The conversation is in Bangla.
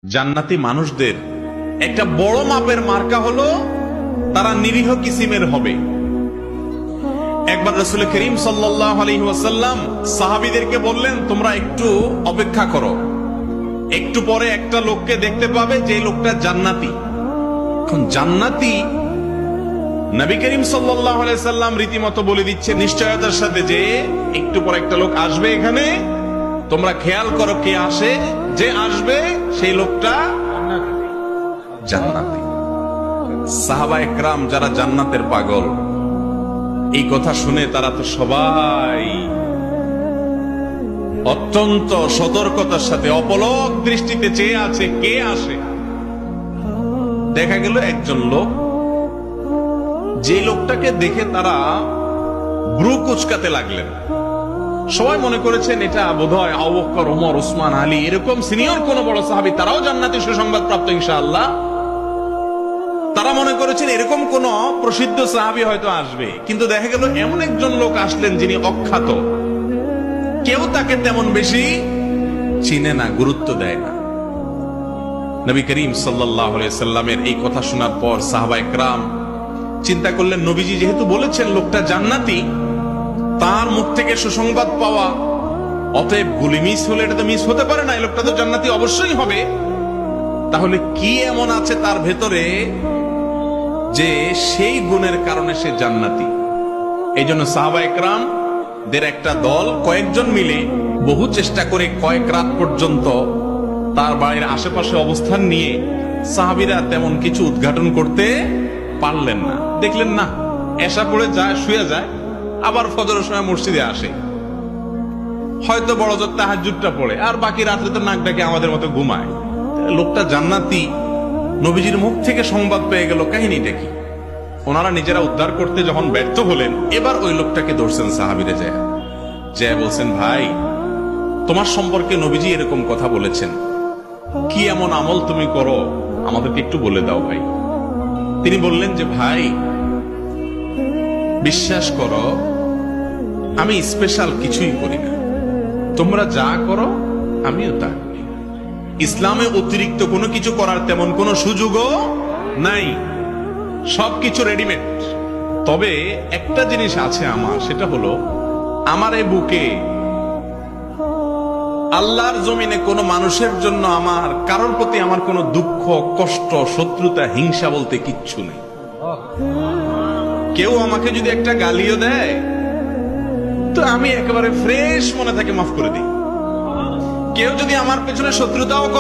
জান্নাতি মানুষদের একটা বড় মাপের মার্কা হলো তারা নিরীহ কিসিমের হবে। একবার রাসূল করিম সাল্লাল্লাহু আলাইহি ওয়াসাল্লাম সাহাবীদেরকে বললেন, তোমরা একটু অপেক্ষা করো, একটু পরে একটা লোককে দেখতে পাবে যে লোকটা জান্নাতি। এখন জান্নাতি নবী করিম সাল্লাল্লাহু আলাইহি ওয়াসাল্লাম রীতিমতো বলে দিচ্ছে নিশ্চয়তার সাথে যে একটু পরে একটা লোক আসবে এখানে, তোমরা খেয়াল করো কে আসে, যে আসবে সেই লোকটা জান্নাতি। সাহাবায়ে কেরাম যারা জান্নাতের পাগল, এই কথা শুনে তারা তো সবাই অত্যন্ত সতর্কতার সাথে অপলক দৃষ্টিতে চেয়ে আছে কে আসে। দেখা গেল একজন লোক, যে লোকটাকে দেখে তারা ভ্রু কুঁচকাতে লাগলেন। সবাই মনে করেছেন এটা বোধহয় আবু বকর, ওমর, উসমান, আলী, এরকম সিনিয়র কোন বড় সাহাবী, তারাও জান্নাতি সুসংবাদ প্রাপ্ত ইনশাআল্লাহ। তারা মনে করেছেন এরকম কোন প্রসিদ্ধ সাহাবী হয়তো আসবে, কিন্তু দেখা গেল এমন একজন লোক আসলেন যিনি অখ্যাত, কেউ তাকে তেমন বেশি চিনে না, গুরুত্ব দেয় না। নবী করিম সাল্লাল্লাহু আলাইহি সাল্লামের এই কথা শোনার পর সাহাবায়ে কেরাম চিন্তা করলেন, নবীজি যেহেতু বলেছেন লোকটা জান্নাতি, তার মুখ থেকে সুসংবাদ পাওয়া, অতএব গুলি মিস হলে এটা তো মিস হতে পারে না, এই লোকটা তো জান্নাতি অবশ্যই হবে। তাহলে কি এমন আছে তার ভেতরে যে সেই গুণের কারণে সে জান্নাতি? এই জন্য সাহাবায়ে কেরাম দের একটা দল কয়েকজন মিলে বহু চেষ্টা করে কয়েক রাত পর্যন্ত তার বাড়ির আশেপাশে অবস্থান নিয়ে সাহাবীরা তেমন কিছু উদ্ঘাটন করতে পারলেন না। দেখলেন না, এশা পড়ে যায়, শুয়ে যায়, আবার ফজরের সময় মসজিদে আসে, হয়তো বড় জোর তাহাজ্জুদটা পড়ে, আর বাকি রাত্রে তো নাক ডাকে আমাদের মতো ঘুমায়। লোকটা জান্নাতি, নবীজির মুখ থেকে সংবাদ পেয়ে গেল, কাহিনীটা কি? ওনারা নিজেরা উদ্ধার করতে যখন ব্যর্থ হলেন, এবার ওই লোকটাকে ধরছেন সাহাবীরা, যায় বলছেন, ভাই তোমার সম্পর্কে নবীজি এরকম কথা বলেছেন, কি এমন আমল তুমি করো আমাদেরকে একটু বলে দাও ভাই। তিনি বললেন যে, ভাই বিশ্বাস করো আমি স্পেশাল কিছুই করি না, তোমরা যা করো আমিও তা করি। ইসলামে অতিরিক্ত কোনো কিছু করার তেমন কোনো সুযোগও নাই, সবকিছু রেডিমেড। তবে একটা জিনিস আছে আমার, সেটা হলো আমার এই বুকে আল্লাহর জমিনে কোনো মানুষের জন্য আমার কারোর প্রতি আমার কোনো দুঃখ, কষ্ট, শত্রুতা, হিংসা বলতে কিচ্ছু নেই। কেউ আমাকে যদি একটা গালিও দেয় তো আমি একেবারে ফ্রেশ মনে থাকে মাফ করে দিই। কেউ যদি আমার পেছনে শত্রুতাও করে